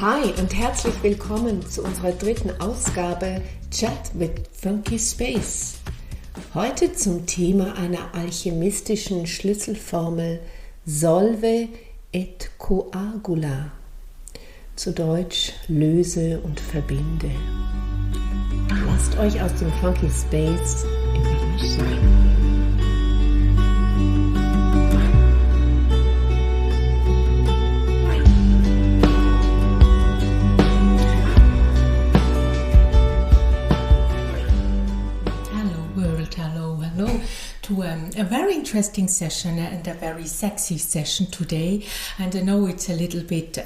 Hi und herzlich willkommen zu unserer dritten Ausgabe Chat with Funky Space. Heute zum Thema einer alchemistischen Schlüsselformel Solve et coagula. Zu Deutsch löse und verbinde. Lasst euch aus dem Funky Space überraschen. To a very interesting session and a very sexy session today, and I know it's a little bit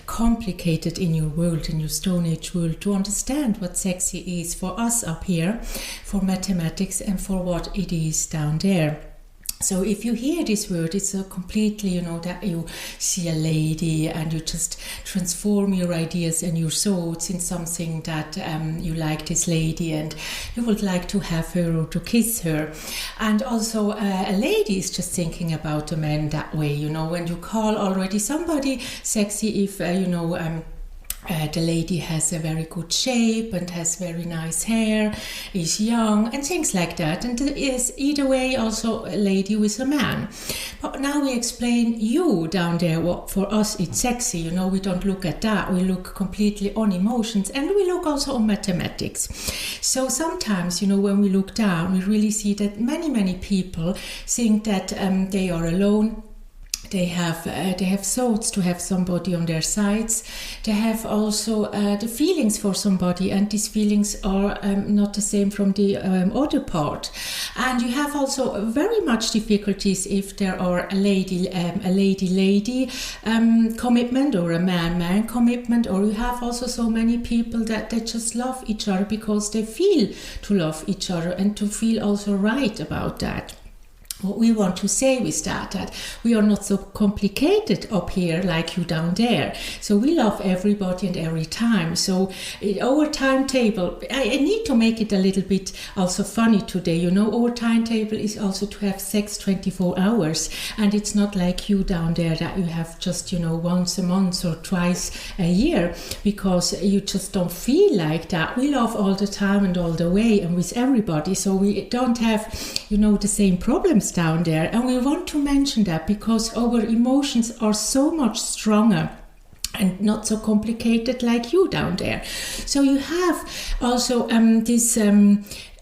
complicated in your world, in your Stone Age world, to understand what sexy is for us up here, for mathematics, and for what it is down there. So if you hear this word, it's a completely, that you see a lady and you just transform your ideas and your thoughts in something that you like this lady and you would like to have her or to kiss her. And also a lady is just thinking about a man that way, when you call already somebody sexy if, the lady has a very good shape and has very nice hair, is young and things like that, and is either way also a lady with a man. But now we explain you down there, what for us it's sexy, we don't look at that, we look completely on emotions and we look also on mathematics. So sometimes, when we look down, we really see that many people think that they are alone. They have thoughts to have somebody on their sides. They have also the feelings for somebody, and these feelings are not the same from the other part. And you have also very much difficulties if there are a lady commitment or a man commitment, or you have also so many people that they just love each other because they feel to love each other and to feel also right about that. What we want to say with that we are not so complicated up here like you down there. So we love everybody and every time. So our timetable, I need to make it a little bit also funny today. Our timetable is also to have sex 24 hours. And it's not like you down there that you have just, once a month or twice a year, because you just don't feel like that. We love all the time and all the way and with everybody. So we don't have, the same problems down there, and we want to mention that because our emotions are so much stronger and not so complicated like you down there. So you have also this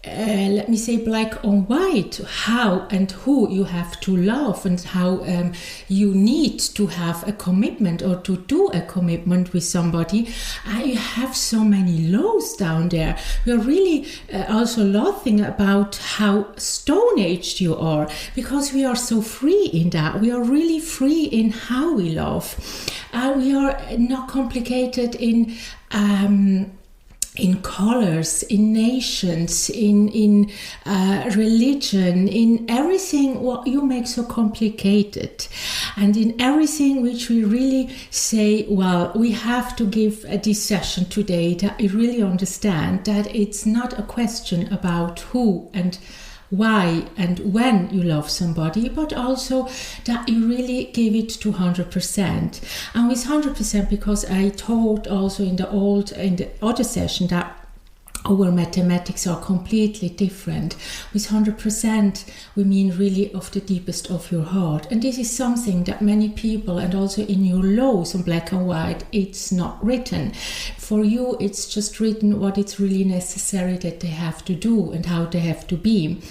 let me say black on white, how and who you have to love and how you need to have a commitment or to do a commitment with somebody. You have so many laws down there. We're really also laughing about how Stone Aged you are, because we are so free in that. We are really free in how we love. We are not complicated in colors, in nations, in religion, in everything what you make so complicated, and in everything which we really say, well, we have to give this session today that you really understand that it's not a question about who and why and when you love somebody, but also that you really give it to 100%. And with 100%, because I told also in the other session that our mathematics are completely different. With 100%, we mean really of the deepest of your heart. And this is something that many people, and also in your laws in black and white, it's not written. For you, it's just written what it's really necessary that they have to do and how they have to be.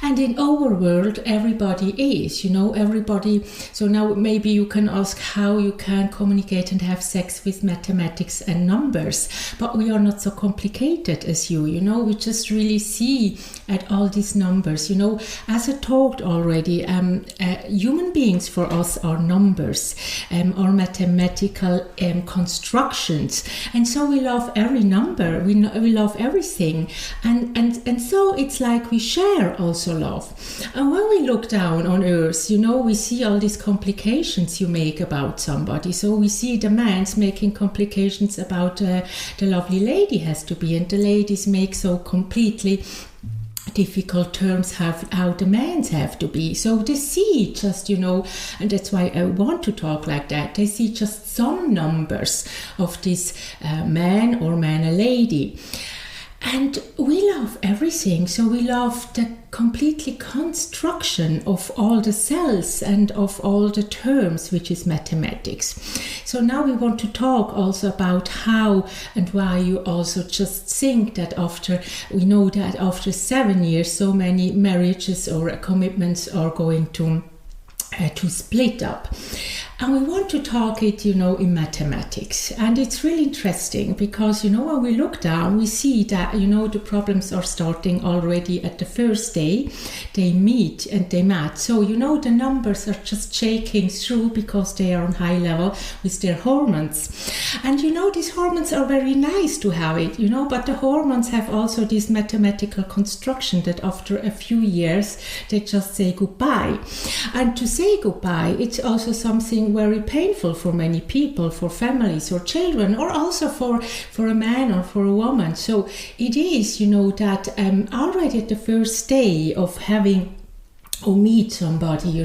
And in our world, everybody is, everybody. So now maybe you can ask how you can communicate and have sex with mathematics and numbers. But we are not so complicated as you, we just really see at all these numbers, as I talked already, human beings for us are numbers, are mathematical constructions, and so we love every number, we love everything, and so it's like we share also love. And when we look down on earth, we see all these complications you make about somebody. So we see the man's making complications about the lovely lady has to be, and the ladies make so completely difficult terms how the men have to be. So they see just, and that's why I want to talk like that. They see just some numbers of this man or man a lady. And we love everything. So we love the completely construction of all the cells and of all the terms, which is mathematics. So now we want to talk also about how and why you also just think that we know that after 7 years, so many marriages or commitments are going to split up. And we want to talk it, in mathematics. And it's really interesting because, when we look down, we see that, the problems are starting already at the first day. They meet and they match. So, the numbers are just shaking through because they are on high level with their hormones. And, these hormones are very nice to have it, but the hormones have also this mathematical construction that after a few years, they just say goodbye. And to say goodbye, it's also something very painful for many people, for families or children, or also for a man or for a woman. So it is, that already at the first day of having or meet somebody,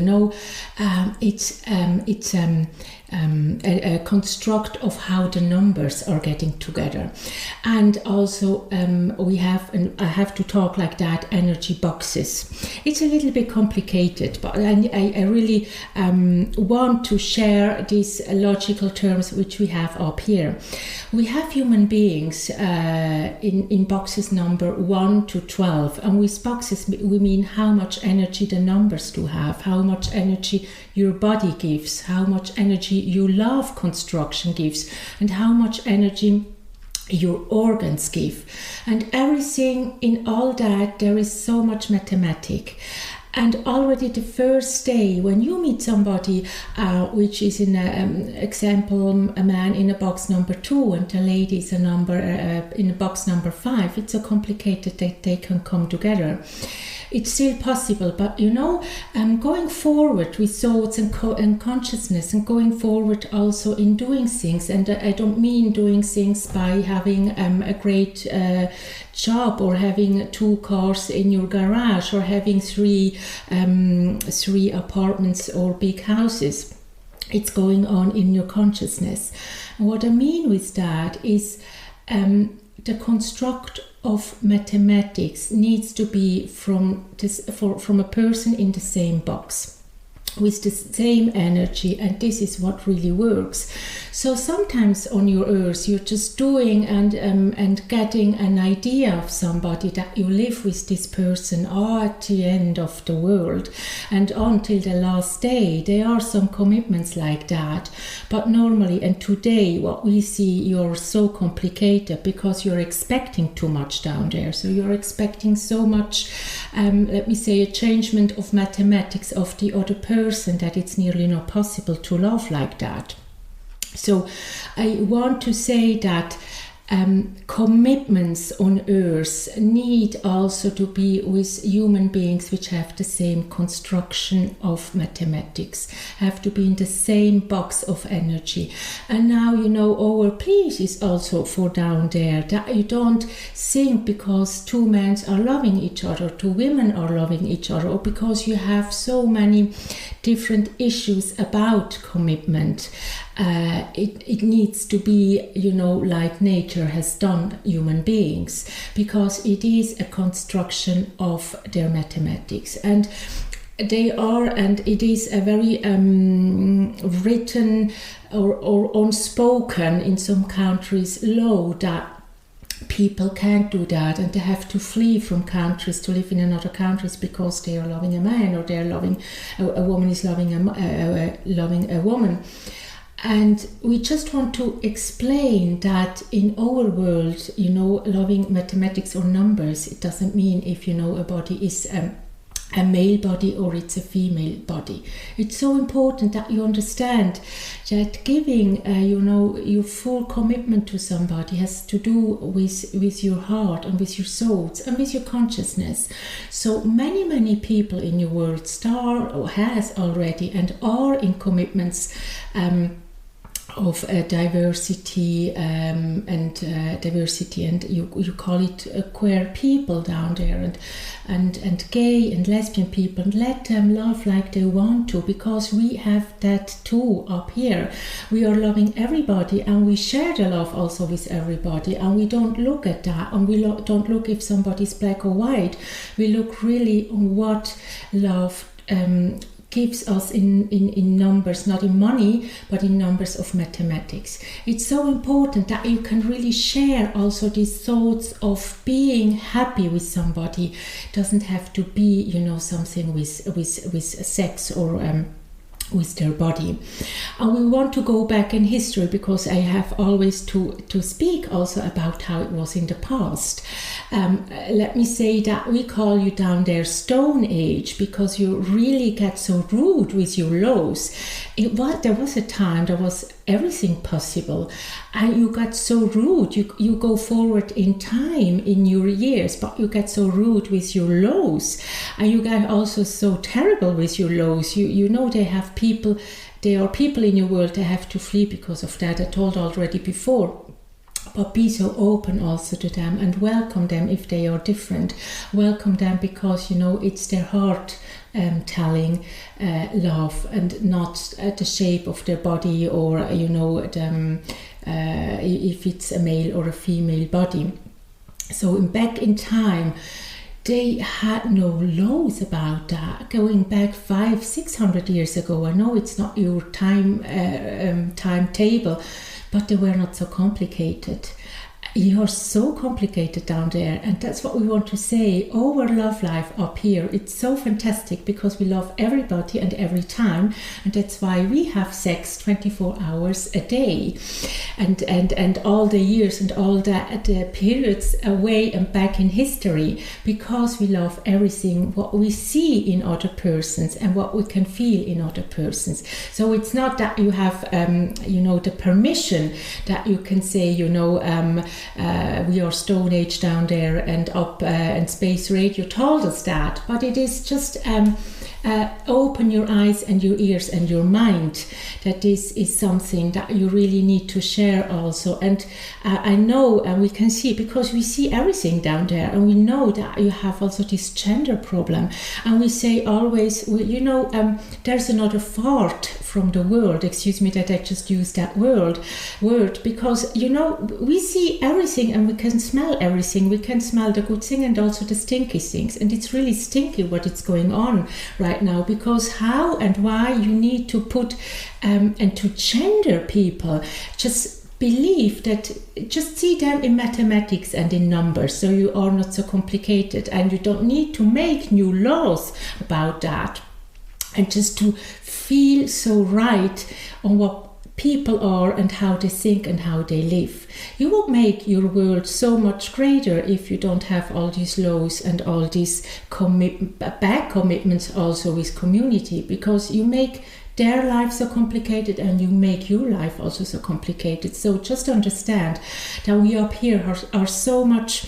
it's a construct of how the numbers are getting together. And also I have to talk like that, energy boxes. It's a little bit complicated, but I really want to share these logical terms which we have up here. We have human beings in boxes number 1 to 12, and with boxes we mean how much energy the numbers do have, how much energy your body gives, how much energy your love construction gives, and how much energy your organs give. And everything in all that, there is so much mathematics. And already the first day when you meet somebody, which is in example a man in a box number 2 and a lady is a number in a box number 5, it's so complicated that they can come together. It's still possible, but going forward with thoughts and consciousness, and going forward also in doing things, and I don't mean doing things by having a great job or having 2 cars in your garage or having 3 apartments or big houses. It's going on in your consciousness. And what I mean with that is the construct of mathematics needs to be from a person in the same box with the same energy, and this is what really works. So sometimes on your earth you're just doing and getting an idea of somebody that you live with this person at the end of the world and until the last day. There are some commitments like that, but normally and today what we see, you're so complicated because you're expecting too much down there. So you're expecting so much, let me say, a changement of mathematics of the other person that it's nearly not possible to love like that. So I want to say that commitments on earth need also to be with human beings which have the same construction of mathematics, have to be in the same box of energy. And now our plea is also for down there, that you don't think because 2 men are loving each other, 2 women are loving each other, or because you have so many different issues about commitment. It needs to be, like nature has done human beings, because it is a construction of their mathematics. And they are, and it is a very written or unspoken in some countries law that people can't do that, and they have to flee from countries to live in another countries because they are loving a man, or they are loving a woman is loving a woman. And we just want to explain that in our world, loving mathematics or numbers, it doesn't mean if a body is a male body or it's a female body. It's so important that you understand that giving, your full commitment to somebody has to do with your heart and with your thoughts and with your consciousness. So many people in your world has already and are in commitments of diversity and diversity, and you call it queer people down there, and gay and lesbian people, and let them love like they want to, because we have that too up here. We are loving everybody, and we share the love also with everybody, and we don't look at that, and we don't look if somebody's black or white. We look really on what love gives us in numbers, not in money, but in numbers of mathematics. It's so important that you can really share also these thoughts of being happy with somebody. It doesn't have to be, something with sex or with their body. And we want to go back in history, because I have always to speak also about how it was in the past. Let me say that we call you down there Stone Age, because you really get so rude with your laws. There was a time there was everything possible, and you got so rude. You go forward in time in your years, but you get so rude with your laws, and you get also so terrible with your laws. There are people in your world that have to flee because of that. I told already before. But be so open also to them, and welcome them if they are different. Welcome them because, it's their heart telling love, and not the shape of their body, or, if it's a male or a female body. So back in time, they had no laws about that. Going back 500-600 years ago, I know it's not your timetable, but they were not so complicated. You're so complicated down there, and that's what we want to say. Our love life up here, it's so fantastic, because we love everybody and every time, and that's why we have sex 24 hours a day, and all the years and all the periods away and back in history, because we love everything what we see in other persons and what we can feel in other persons. So it's not that you have the permission that you can say we are Stone Age down there, and up and Space Radio told us that, but it is just open your eyes and your ears and your mind, that this is something that you really need to share also. And I know, and we can see, because we see everything down there, and we know that you have also this gender problem, and we say always, there's another fart from the world. Excuse me that I just used that word, because we see everything, and we can smell everything. We can smell the good thing and also the stinky things, and it's really stinky what is going on right now, because how and why you need to put and to gender people. Just believe that, just see them in mathematics and in numbers, so you are not so complicated, and you don't need to make new laws about that, and just to feel so right on what people are and how they think and how they live. You will make your world so much greater if you don't have all these laws and all these bad commitments also with community, because you make their life so complicated, and you make your life also so complicated. So just understand that we up here are so much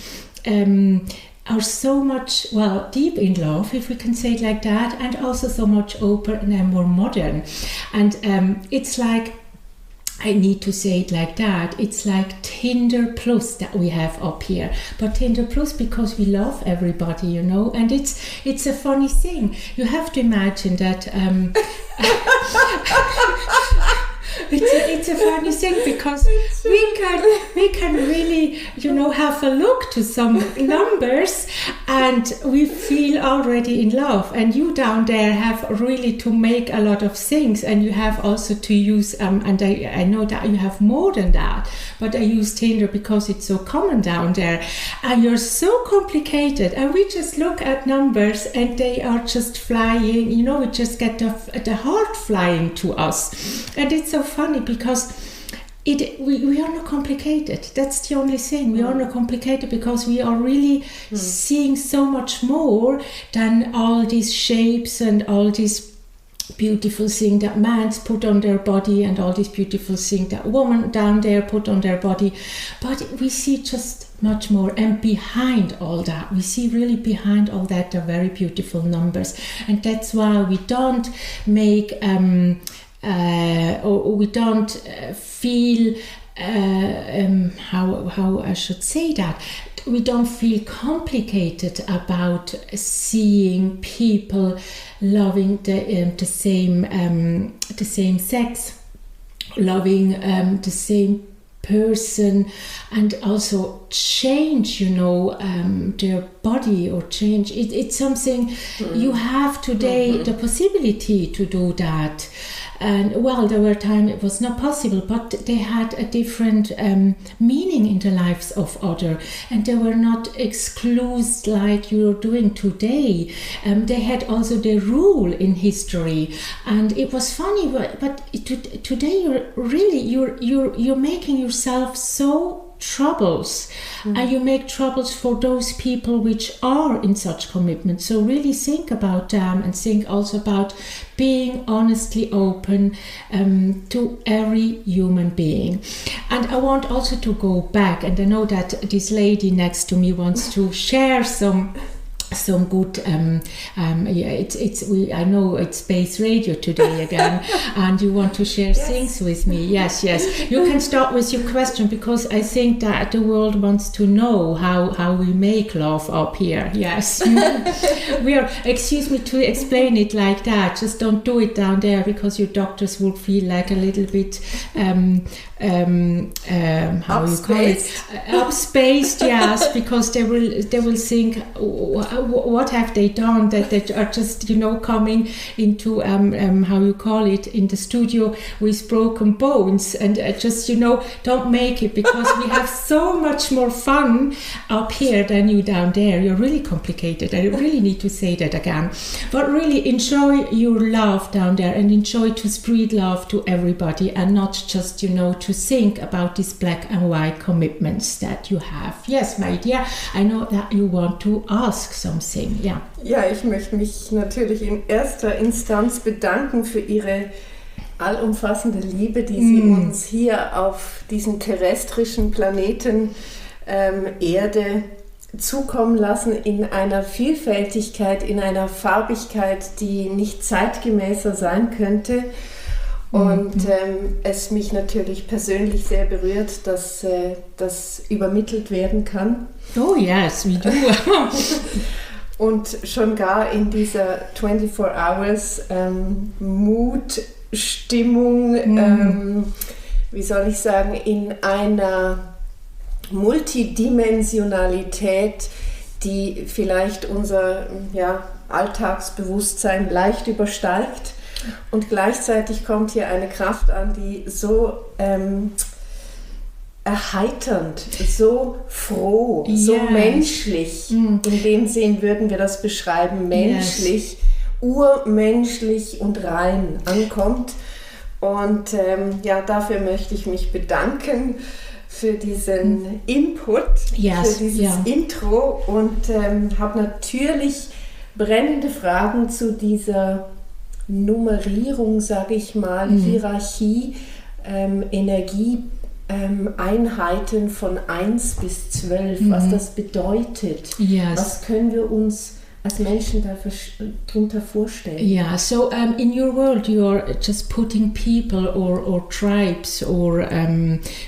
deep in love, if we can say it like that, and also so much open and more modern. And it's like, I need to say it like that, it's like Tinder Plus that we have up here. But Tinder Plus because we love everybody, and it's a funny thing. You have to imagine that it's a funny thing, because we can really have a look to some numbers, and we feel already in love. And you down there have really to make a lot of things, and you have also to use and I know that you have more than that, but I use Tinder because it's so common down there, and you're so complicated, and we just look at numbers and they are just flying, we just get the heart flying to us. And it's so funny because we are not complicated. That's the only thing. We are not complicated because we are really seeing so much more than all these shapes and all these beautiful things that man's put on their body, and all these beautiful things that woman down there put on their body. But we see just much more, and behind all that, we see really behind all that are very beautiful numbers. And that's why we don't make or we don't feel how I should say that. We don't feel complicated about seeing people loving the same sex, loving the same person, and also change, their body, or change. It's something you have today the possibility to do that. And well, there were times it was not possible, but they had a different meaning in the lives of others, and they were not excluded like you're doing today. They had also the rule in history, and it was funny. But today you're making yourself so troubles, and you make troubles for those people which are in such commitment. So really think about them, and think also about being honestly open to every human being. And I want also to go back, and I know that this lady next to me wants to share some good I know it's space radio today again, and you want to share things with me. Yes, you can start with your question, because I think that the world wants to know how we make love up here. Yes. Excuse me to explain it like that, just don't do it down there, because your doctors will feel like a little bit how you call it, upspaced. Yes, because they will think, what have they done that they are just coming into how you call it, in the studio with broken bones, and just don't make it, because we have so much more fun up here than you down there. You're really complicated. I really need to say that again, but really enjoy your love down there, and enjoy to spread love to everybody, and not just to think about these black and white commitments that you have. Yes, my dear, I know that you want to ask something. Yeah. Ja, ich möchte mich natürlich in erster Instanz bedanken für Ihre allumfassende Liebe, die Sie uns hier auf diesem terrestrischen Planeten Erde zukommen lassen, in einer Vielfältigkeit, in einer Farbigkeit, die nicht zeitgemäßer sein könnte. Und es mich natürlich persönlich sehr berührt, dass das übermittelt werden kann. Oh yes, we do. Und schon gar in dieser 24 Hours Mood-Stimmung, wie soll ich sagen, in einer Multidimensionalität, die vielleicht unser Alltagsbewusstsein leicht übersteigt. Und gleichzeitig kommt hier eine Kraft an, die so erheiternd, so froh, so menschlich, in dem Sinn würden wir das beschreiben, menschlich, urmenschlich und rein ankommt. Und dafür möchte ich mich bedanken, für diesen Input, für dieses Intro, und habe natürlich brennende Fragen zu dieser Nummerierung, sage ich mal, Hierarchie, Energieeinheiten von 1 bis 12, was das bedeutet. Yes. Was können wir uns als Menschen darunter vorstellen? Yeah, so in your world you're just putting people or tribes or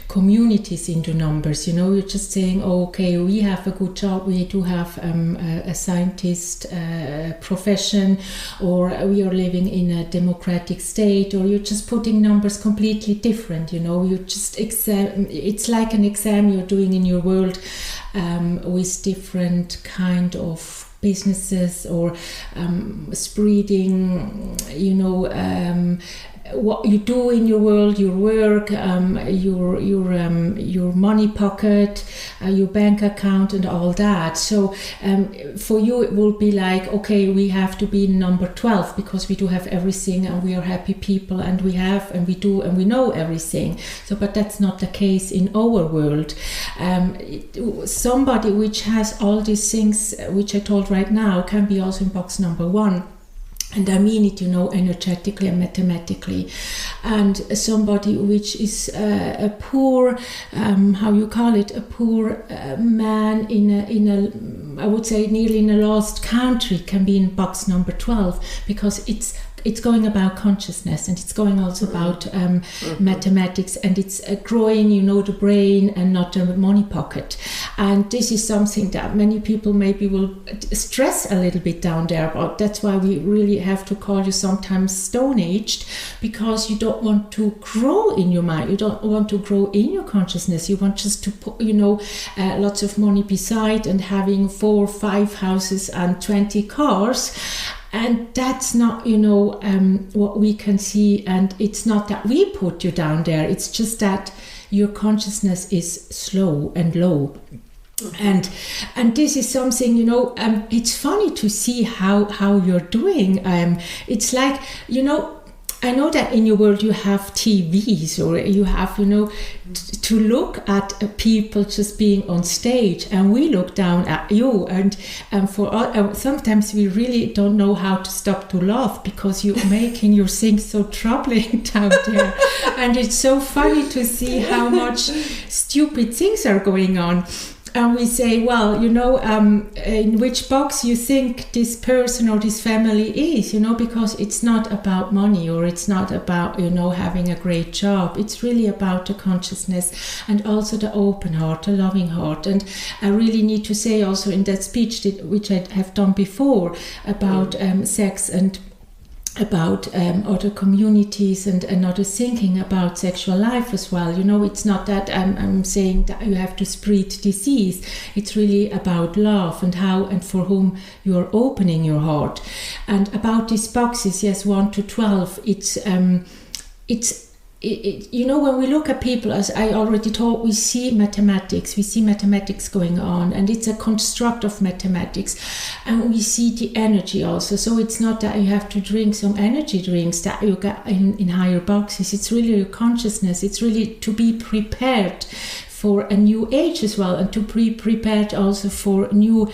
communities into numbers, you're just saying, okay, we have a good job, we do have a scientist profession, or we are living in a democratic state, or you're just putting numbers completely different, you just it's like an exam you're doing in your world with different kind of businesses, or spreading, what you do in your world, your work, your money pocket, your bank account, and all that. So for you it will be like, okay, we have to be number 12 because we do have everything, and we are happy people, and we have, and we do, and we know everything. So, but that's not the case in our world. Somebody which has all these things which I told right now can be also in box number 1. And I mean it, energetically and mathematically. And somebody which is a poor, a poor man in a, I would say nearly in a lost country, can be in box number 12, because it's it's going about consciousness, and it's going also about mathematics, and it's growing, the brain and not the money pocket. And this is something that many people maybe will stress a little bit down there about. That's why we really have to call you sometimes stone-aged, because you don't want to grow in your mind, you don't want to grow in your consciousness. You want just to put, lots of money beside and having 4 or 5 houses and 20 cars. And that's not, what we can see. And it's not that we put you down there. It's just that your consciousness is slow and low. And this is something, it's funny to see how you're doing. It's like, I know that in your world you have TVs, or you have, to look at people just being on stage, and we look down at you, and sometimes we really don't know how to stop to laugh, because you're making your things so troubling down there. And it's so funny to see how much stupid things are going on. And we say, well, in which box you think this person or this family is, because it's not about money, or it's not about, having a great job. It's really about the consciousness, and also the open heart, the loving heart. And I really need to say also in that speech, which I have done before, about sex and about other communities and other thinking about sexual life as well. It's not that I'm saying that you have to spread disease. It's really about love and how and for whom you're opening your heart. And about these boxes, yes, 1 to 12, when we look at people, as I already told, we see mathematics going on, and it's a construct of mathematics, and we see the energy also. So it's not that you have to drink some energy drinks that you get in higher boxes. It's really your consciousness. It's really to be prepared for a new age as well, and to be prepared also for new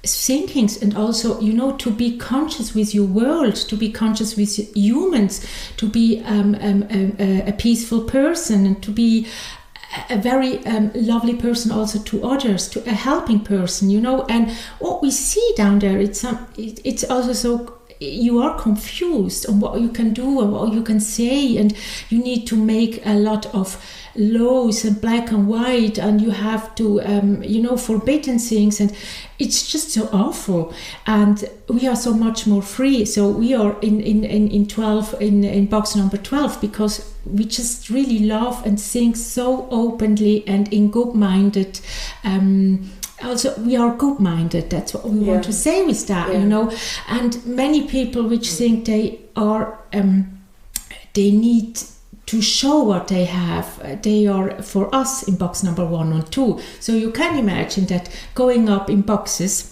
thinkings, and also to be conscious with your world, to be conscious with humans, to be a peaceful person, and to be a very lovely person also to others, to a helping person, and what we see down there, it's also so you are confused on what you can do and what you can say, and you need to make a lot of laws and black and white, and you have to forbidden things, and it's just so awful. And we are so much more free. So we are in 12 in box number 12, because we just really love and think so openly and in good-minded. Also, we are good-minded. That's what we want to say with that, And many people which think they are, they need to show what they have. They are, for us, in box number 1 and 2. So you can imagine that going up in boxes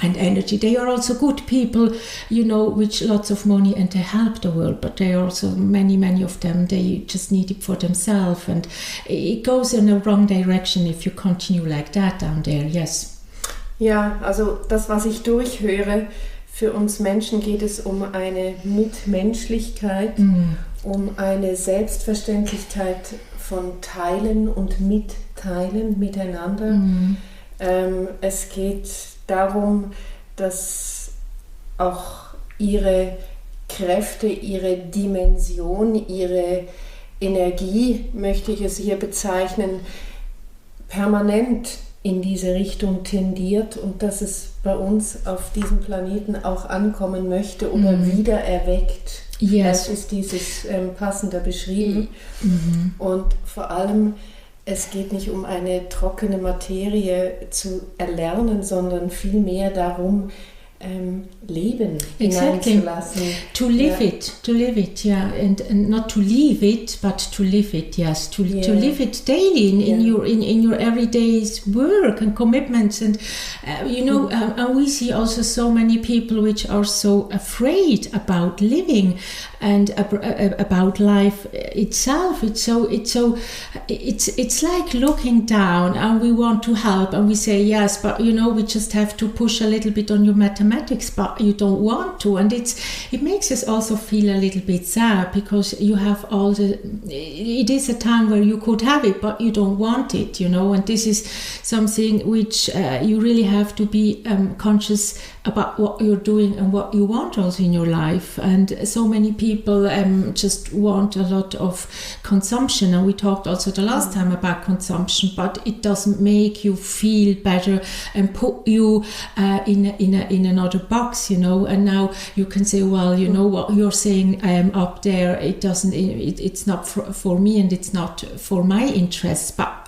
and energy, they are also good people, with lots of money, and they help the world, but they are also, many of them, they just need it for themselves, and it goes in a wrong direction if you continue like that down there, yes. Ja, also das, was ich durchhöre, für uns Menschen geht es um eine Mitmenschlichkeit, um eine Selbstverständlichkeit von Teilen und Mitteilen miteinander. Es geht darum, dass auch ihre Kräfte, ihre Dimension, ihre Energie, möchte ich es hier bezeichnen, permanent in diese Richtung tendiert, und dass es bei uns auf diesem Planeten auch ankommen möchte oder wieder erweckt. Yes. Das ist dieses passender beschrieben. Und vor allem, es geht nicht um eine trockene Materie zu erlernen, sondern vielmehr darum, Leben hineinzulassen. To live it, yeah, and not to leave it, but to live it, yes, to live it daily in your everyday's work and commitments, and and we see also so many people which are so afraid about living and about life itself. It's like looking down, and we want to help, and we say yes, but we just have to push a little bit on your mathematics. mathematics, but you don't want to, and it makes us also feel a little bit sad, because you have it is a time where you could have it, but you don't want it, and this is something which you really have to be conscious about what you're doing and what you want also in your life. And so many people just want a lot of consumption, and we talked also the last time about consumption, but it doesn't make you feel better and put you in another box, and now you can say, well, what you're saying up there, it's not for me, and it's not for my interests, but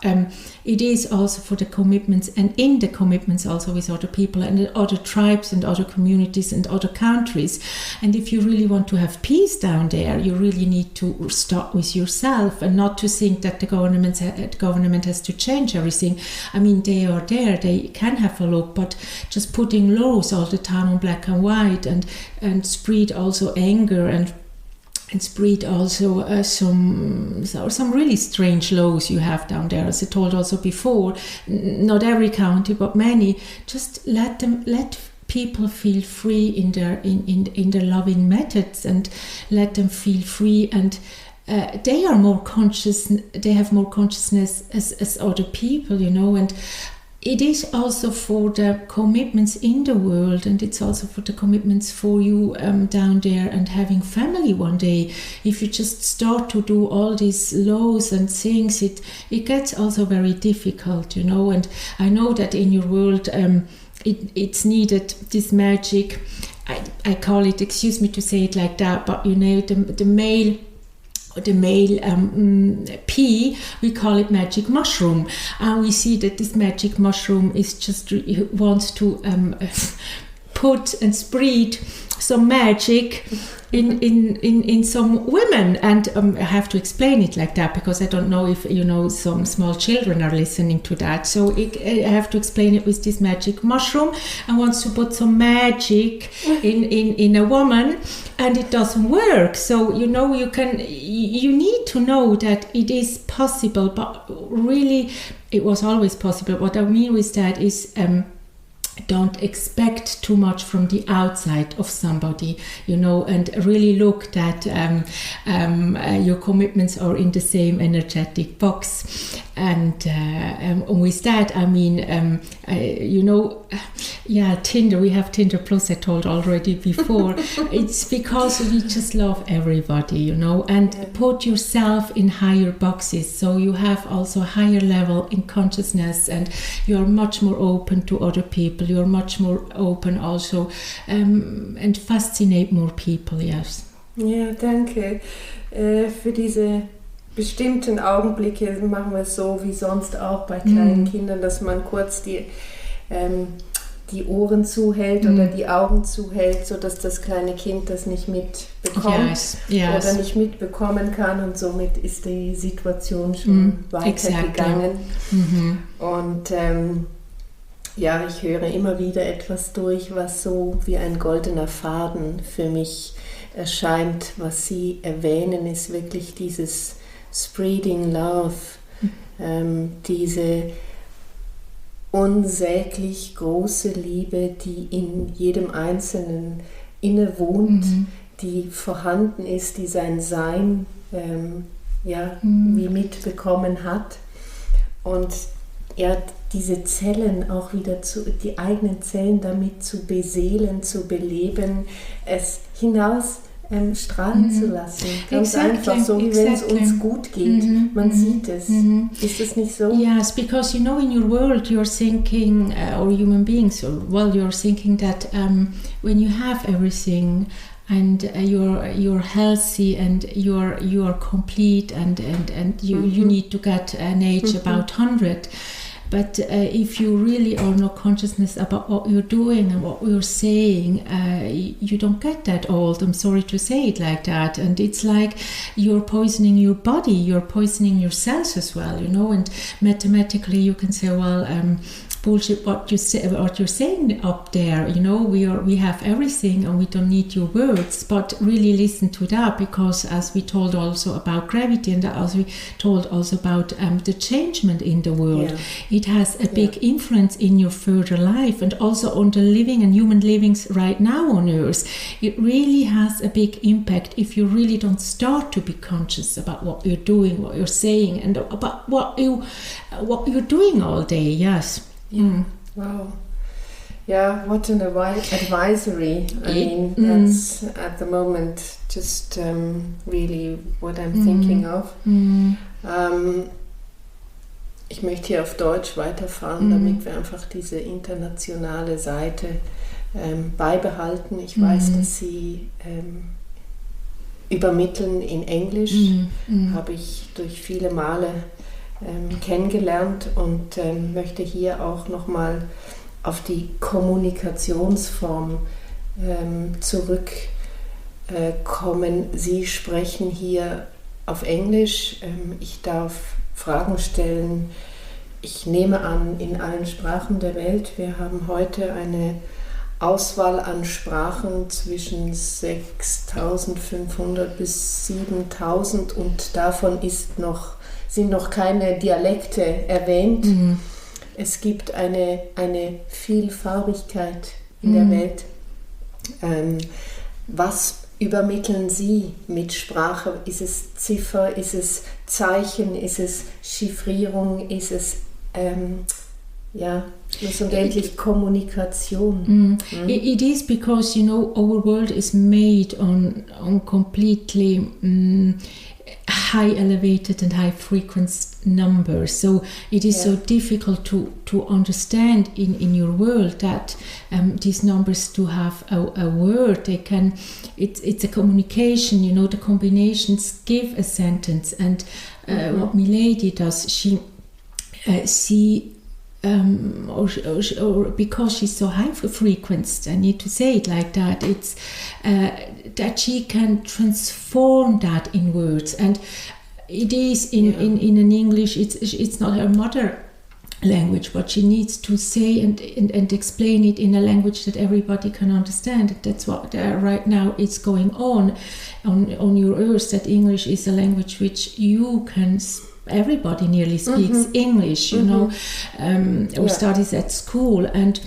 it is also for the commitments, and in the commitments also with other people and other tribes and other communities and other countries. And if you really want to have peace down there, you really need to start with yourself, and not to think that the government has to change everything. I mean, they are there, they can have a look, but just putting laws all the time on black and white and spread also anger and spread also some really strange laws you have down there. As I told also before, not every county, but many. Just let people feel free in their loving methods, and let them feel free, and they are more conscious. They have more consciousness as other people, and it is also for the commitments in the world, and it's also for the commitments for you down there and having family one day. If you just start to do all these laws and things, it gets also very difficult, and I know that in your world it's needed, this magic, I call it, excuse me to say it like that, but the male pea, we call it magic mushroom, and we see that this magic mushroom is just wants to put and spread some magic in some women, and I have to explain it like that, because I don't know if some small children are listening to that, so I have to explain it with this magic mushroom, and wants to put some magic in a woman, and it doesn't work. So you need to know that it is possible, but really it was always possible. What I mean with that is don't expect too much from the outside of somebody, and really look that your commitments are in the same energetic box. And with that, I mean, Tinder, we have Tinder Plus, I told already before. It's because we just love everybody, and put yourself in higher boxes. So you have also a higher level in consciousness, and you're much more open to other people. You're much more open also, and fascinate more people, yes. Ja, danke für diese bestimmten Augenblicke. Machen wir es so wie sonst auch bei kleinen Kindern, dass man kurz die Ohren zuhält oder die Augen zuhält, sodass das kleine Kind das nicht mitbekommt oder nicht mitbekommen kann, und somit ist die Situation schon weitergegangen. Und ich höre immer wieder etwas durch, was so wie ein goldener Faden für mich erscheint. Was Sie erwähnen, ist wirklich dieses Spreading Love, diese unsäglich große Liebe, die in jedem Einzelnen innewohnt, die vorhanden ist, die sein Sein wie mitbekommen hat. Und diese Zellen auch wieder die eigenen Zellen damit zu beseelen, zu beleben, es hinaus strahlen zu lassen. Ganz einfach, so wie wenn es uns gut geht. Man sieht es. Ist es nicht so? Yes, because in your world you're thinking, or human beings, you're thinking that when you have everything and you're healthy and you're complete and you need to get an age about 100. But if you really are no consciousness about what you're doing and what you're saying, you don't get that old. I'm sorry to say it like that. And it's like you're poisoning your body, you're poisoning your cells as well, and mathematically you can say, bullshit what you're saying up there. We have everything and we don't need your words, but really listen to that, because as we told also about gravity, and as we told also about the changement in the world, it has a big influence in your further life, and also on the living and human livings right now on Earth. It really has a big impact if you really don't start to be conscious about what you're doing, what you're saying, and about what you're doing all day. Yes. Wow. Yeah, what an advisory. I mean, that's at the moment just really what I'm thinking of. Ich möchte hier auf Deutsch weiterfahren, damit wir einfach diese internationale Seite beibehalten. Ich weiß, dass Sie übermitteln in Englisch, habe ich durch viele Male kennengelernt, und möchte hier auch nochmal auf die Kommunikationsform zurückkommen. Sie sprechen hier auf Englisch. Ich darf Fragen stellen. Ich nehme an, in allen Sprachen der Welt. Wir haben heute eine Auswahl an Sprachen zwischen 6.500 bis 7.000, und davon sind noch keine Dialekte erwähnt. Es gibt eine Vielfarbigkeit in der Welt. Was übermitteln Sie mit Sprache? Ist es Ziffer, ist es Zeichen, ist es Chiffrierung, ist es schlussendlich Kommunikation? It is because, our world is made on completely high elevated and high frequency numbers, so it is so difficult to understand in your world that these numbers to have a word. It's a communication, the combinations give a sentence, and what Milady does, she or because she's so high frequenced, I need to say it like that, it's that she can transform that in words. And it is in an English, it's not her mother language, but she needs to say and explain it in a language that everybody can understand. That's what right now is going on your Earth, that English is a language which you can everybody nearly speaks English, or studies at school, and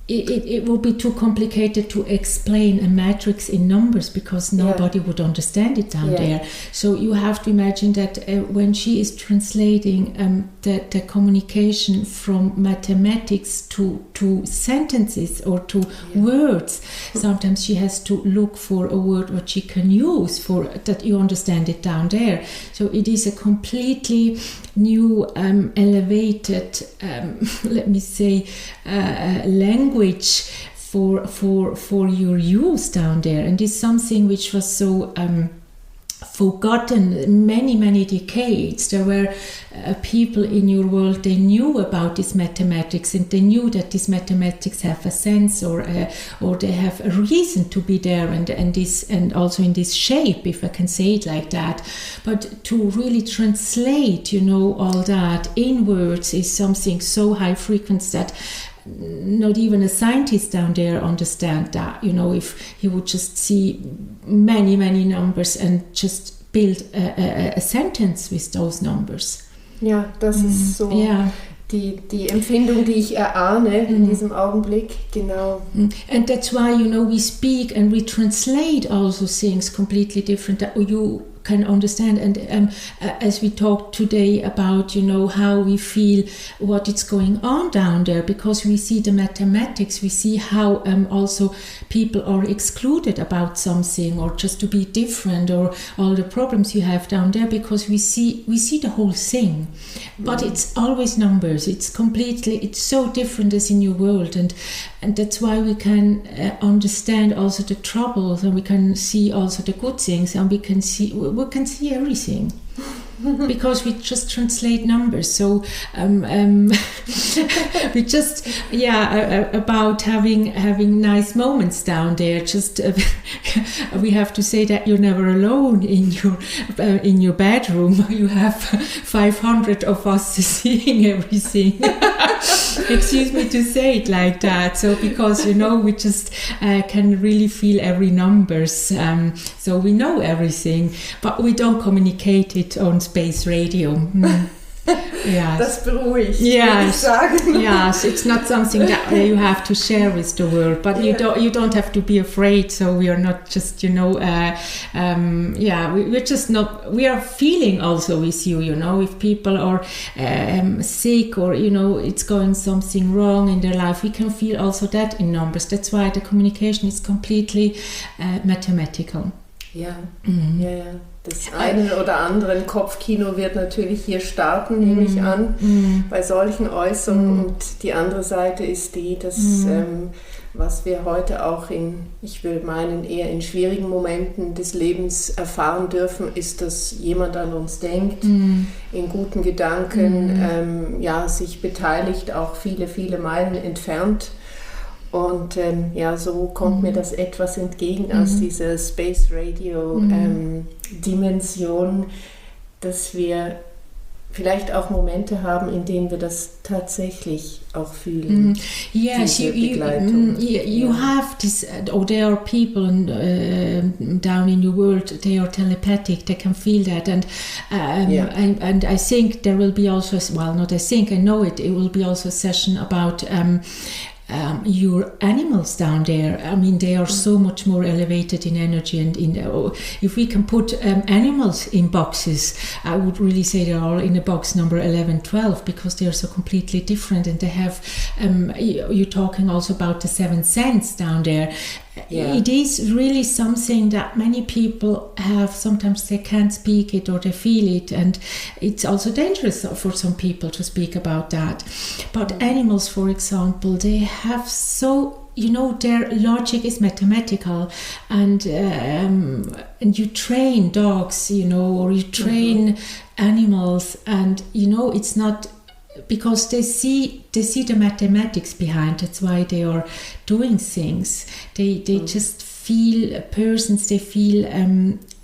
it would be too complicated to explain a matrix in numbers, because nobody would understand it down there. So you have to imagine that when she is translating the communication from mathematics to sentences or to words, sometimes she has to look for a word what she can use for that you understand it down there. So it is a completely new elevated let me say language for your use down there, and it's something which was so forgotten many decades. There were people in your world, they knew about this mathematics, and they knew that these mathematics have a sense or they have a reason to be there, and also in this shape, if I can say it like that. But to really translate, all that in words is something so high frequency that not even a scientist down there understand that. If he would just see many numbers and just build a sentence with those numbers. Ja, das ist so die Empfindung, die ich erahne in diesem Augenblick, genau. And that's why, we speak and we translate also things completely different that you can understand. And as we talked today about, how we feel, what is going on down there, because we see the mathematics, we see how also people are excluded about something, or just to be different, or all the problems you have down there, because we see the whole thing. But it's always numbers. It's so different as in your world, and that's why we can understand also the troubles, and we can see also the good things, and we can see everything. Because we just translate numbers. So we just about having nice moments down there. Just we have to say that you're never alone in your bedroom. You have 500 of us seeing everything. excuse me to say it like that. So because we just can really feel every numbers. So we know everything, but we don't communicate it on space radio. Yes. Das beruhigt, würde ich sagen. Yes, it's not something that you have to share with the world, but you don't have to be afraid. So we are not just, we're just not. We are feeling also with you, if people are sick or it's going something wrong in their life, we can feel also that in numbers. That's why the communication is completely mathematical. Ja. Das eine oder andere Kopfkino wird natürlich hier starten, nehme ich an, bei solchen Äußerungen. Und die andere Seite ist die, dass was wir heute auch ich will meinen, eher in schwierigen Momenten des Lebens erfahren dürfen, ist, dass jemand an uns denkt, in guten Gedanken, sich beteiligt, auch viele, viele Meilen entfernt. Und so kommt mir das etwas entgegen aus dieser Space Radio Dimension, dass wir vielleicht auch Momente haben, in denen wir das tatsächlich auch fühlen. Yes, you have this, there are people down in your world, they are telepathic, they can feel that, and I think there will be also, I know it will be also a session about your animals down there. I mean, they are so much more elevated in energy, and if we can put animals in boxes, I would really say they are in a box number 11, 12, because they are so completely different, and they have you're talking also about the seventh sense down there. It is really something that many people have. Sometimes they can't speak it or they feel it, and it's also dangerous for some people to speak about that. But animals, for example, they have their logic is mathematical, and you train dogs, or you train animals, and it's not because they see the mathematics behind. That's why they are doing things. They just feel persons. They feel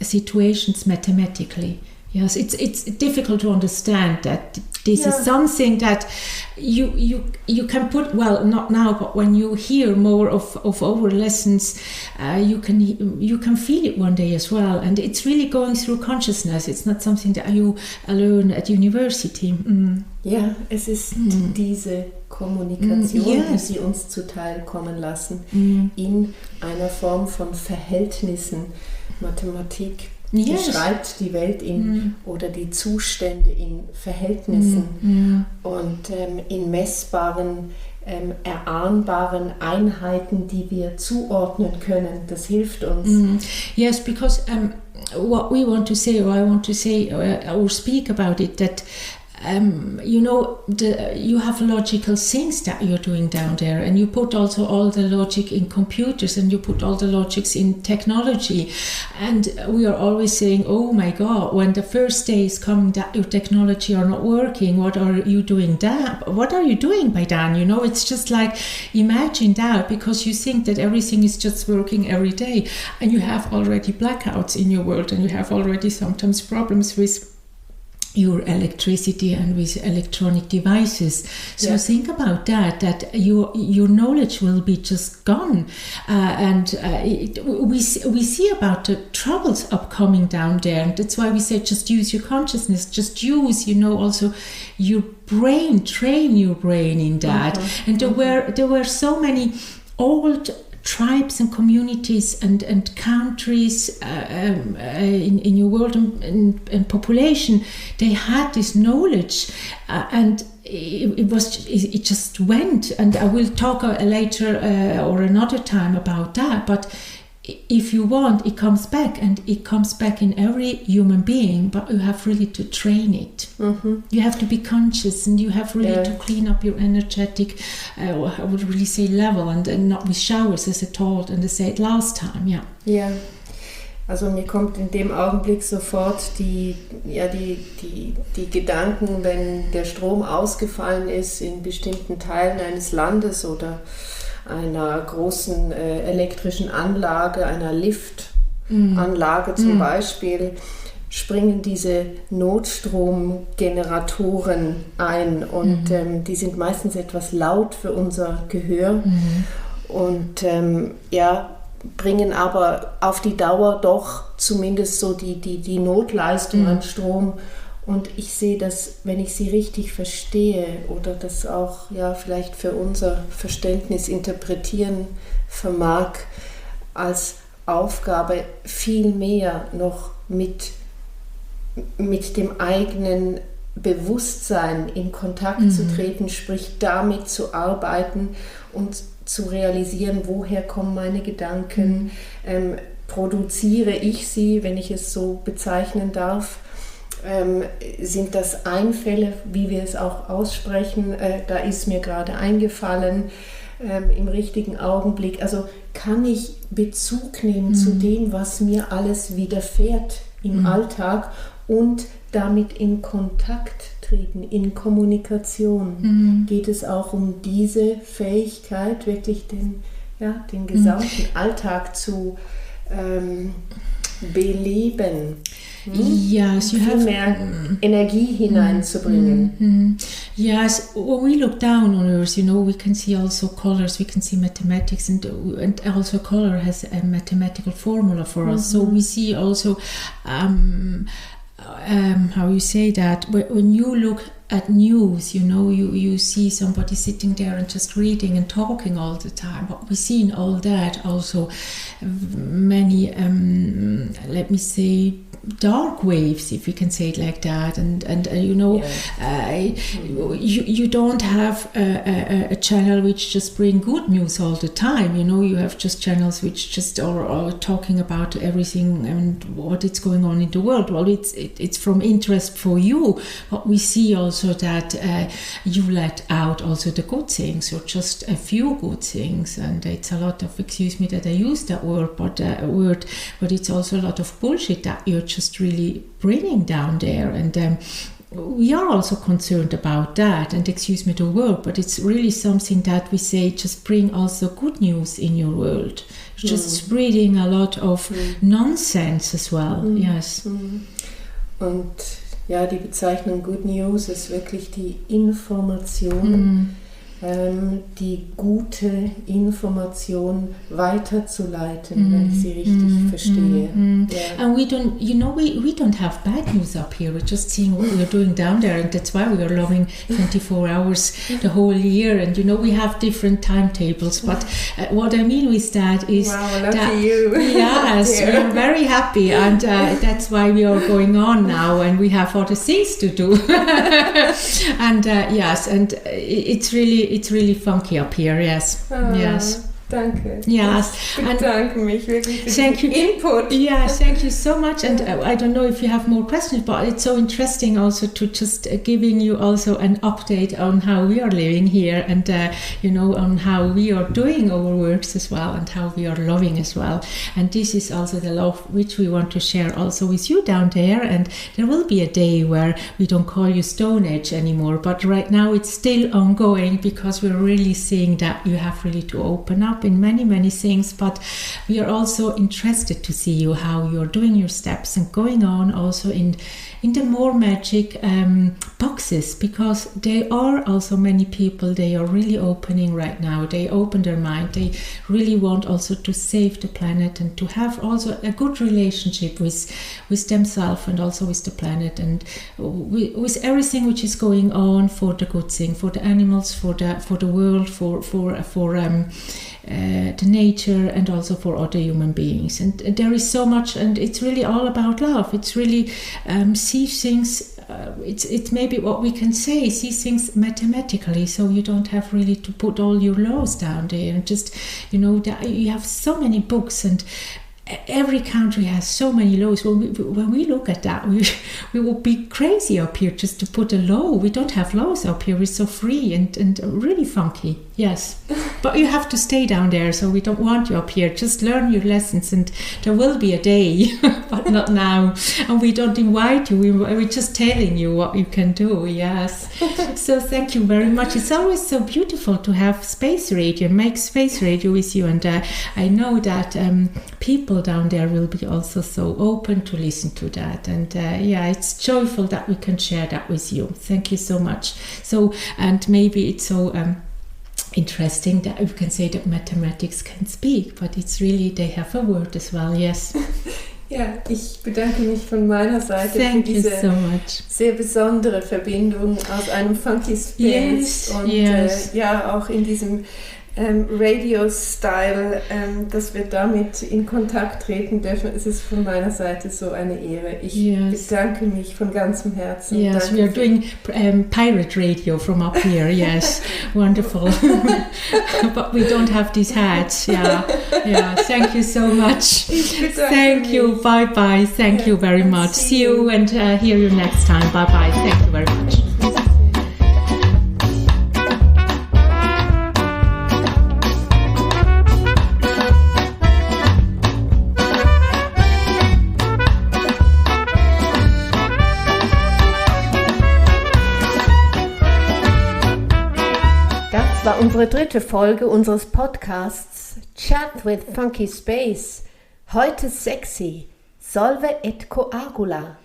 situations mathematically. Yes, it's difficult to understand that this is something that you can put, well, not now, but when you hear more of our lessons, you can feel it one day as well, and it's really going through consciousness. It's not something that you learn at university. Ja, es ist diese Kommunikation, die sie uns zuteil kommen lassen, in einer Form von Verhältnissen. Mathematik beschreibt die Welt oder die Zustände in Verhältnissen und in messbaren, erahnbaren Einheiten, die wir zuordnen können. Das hilft uns. Yes, because what we want to say, or I want to say, or speak about it, that you have logical things that you're doing down there, and you put also all the logic in computers, and you put all the logics in technology, and we are always saying, oh my God, when the first day is coming that your technology are not working, what are you doing by then? It's just like, imagine that, because you think that everything is just working every day, and you have already blackouts in your world, and you have already sometimes problems with your electricity and with electronic devices. So think about that your knowledge will be just gone. We see about the troubles upcoming down there. And that's why we say just use your consciousness, just use, also your brain, train your brain in that. And there were so many old tribes and communities and countries in your world and population. They had this knowledge, and it just went. And I will talk later or another time about that. But if you want, it comes back, and it comes back in every human being, but you have really to train it. You have to be conscious, and you have really to clean up your energetic, I would really say, level, and not with showers, as I told and I said last time. Ja, also mir kommt in dem Augenblick sofort die Gedanken, wenn der Strom ausgefallen ist in bestimmten Teilen eines Landes oder einer großen elektrischen Anlage, einer Liftanlage zum Beispiel, springen diese Notstromgeneratoren ein und die sind meistens etwas laut für unser Gehör und bringen aber auf die Dauer doch zumindest so die Notleistung an Strom. Und ich sehe das, wenn ich sie richtig verstehe oder das auch vielleicht für unser Verständnis interpretieren vermag, als Aufgabe viel mehr noch mit dem eigenen Bewusstsein in Kontakt zu treten, sprich damit zu arbeiten und zu realisieren, woher kommen meine Gedanken, produziere ich sie, wenn ich es so bezeichnen darf, sind das Einfälle, wie wir es auch aussprechen, da ist mir gerade eingefallen, im richtigen Augenblick, also kann ich Bezug nehmen zu dem, was mir alles widerfährt im Alltag und damit in Kontakt treten, in Kommunikation. Geht es auch um diese Fähigkeit, wirklich den gesamten Alltag zu beleben. Yes, you have mehr Energie hineinzubringen. Yes, when we look down on Earth, we can see also colors, we can see mathematics, and also color has a mathematical formula for us. So we see also, how you say that, when you look at news, you see somebody sitting there and just reading and talking all the time. But we see in all that also many, let me say, dark waves, if we can say it like that, and you don't have a channel which just bring good news all the time. You have just channels which just are talking about everything and what is going on in the world. Well, it's from interest for you, but we see also that you let out also the good things, or just a few good things, and it's a lot of, excuse me that I use that word, but it's also a lot of bullshit that you're just really bringing down there, and we are also concerned about that, and excuse me the word, but it's really something that we say, just bring also good news in your world, just spreading a lot of nonsense as well. Yes. Und die Bezeichnung Good News ist wirklich die Information, die gute Information weiterzuleiten, wenn ich sie richtig verstehe. And we don't, we don't have bad news up here. We're just seeing what we're doing down there, and that's why we are loving 24 hours the whole year. And we have different timetables. But what I mean with that is that you. Yes, we are very happy, and that's why we are going on now, and we have other things to do. And yes, and it's really funky up here. Yes. Yes. Danke. Yes. Ich bedanke mich wirklich für den Input. Yeah, thank you so much. And I don't know if you have more questions, but it's so interesting also to just giving you also an update on how we are living here, and on how we are doing our works as well, and how we are loving as well. And this is also the love which we want to share also with you down there. And there will be a day where we don't call you Stone Age anymore, but right now it's still ongoing, because we're really seeing that you have really to open up in many things, but we are also interested to see you, how you're doing your steps and going on also in the more magic boxes, because there are also many people, they are really opening right now, they open their mind, they really want also to save the planet and to have also a good relationship with themselves and also with the planet, and with everything which is going on for the good thing, for the animals, for the world, for the nature, and also for other human beings. And there is so much, and it's really all about love. It's really see things, it's maybe what we can say, see things mathematically, so you don't have really to put all your laws down there, and just that you have so many books, and every country has so many laws. When we look at that, we would be crazy up here just to put a law. We don't have laws up here. We're so free and really funky. Yes, but you have to stay down there, so we don't want you up here. Just learn your lessons, and there will be a day, but not now. And we don't invite you. We're just telling you what you can do. Yes. So thank you very much. It's always so beautiful to have space radio, make space radio with you. And I know that people people down there will be also so open to listen to that. And it's joyful that we can share that with you. Thank you so much. So, and maybe it's so interesting that we can say that mathematics can speak, but it's really, they have a word as well, yes. Ja, ich bedanke mich von meiner Seite Thank für diese you so much. sehr besondere Verbindung aus einem Funky Space und auch in diesem Radio-Style, dass wir damit in Kontakt treten dürfen. Es ist von meiner Seite so eine Ehre. Ich bedanke mich von ganzem Herzen. Yes, Danke. we are doing pirate radio from up here. Yes, wonderful. But we don't have these hats. Yeah. Thank you so much. Thank you. Bye bye. Thank you very much. See you and hear you next time. Bye bye. Thank you very much. Das war unsere 3. Folge unseres Podcasts Chat with Funky Space. Heute sexy. Solve et coagula.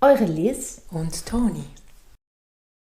Eure Liz und Toni.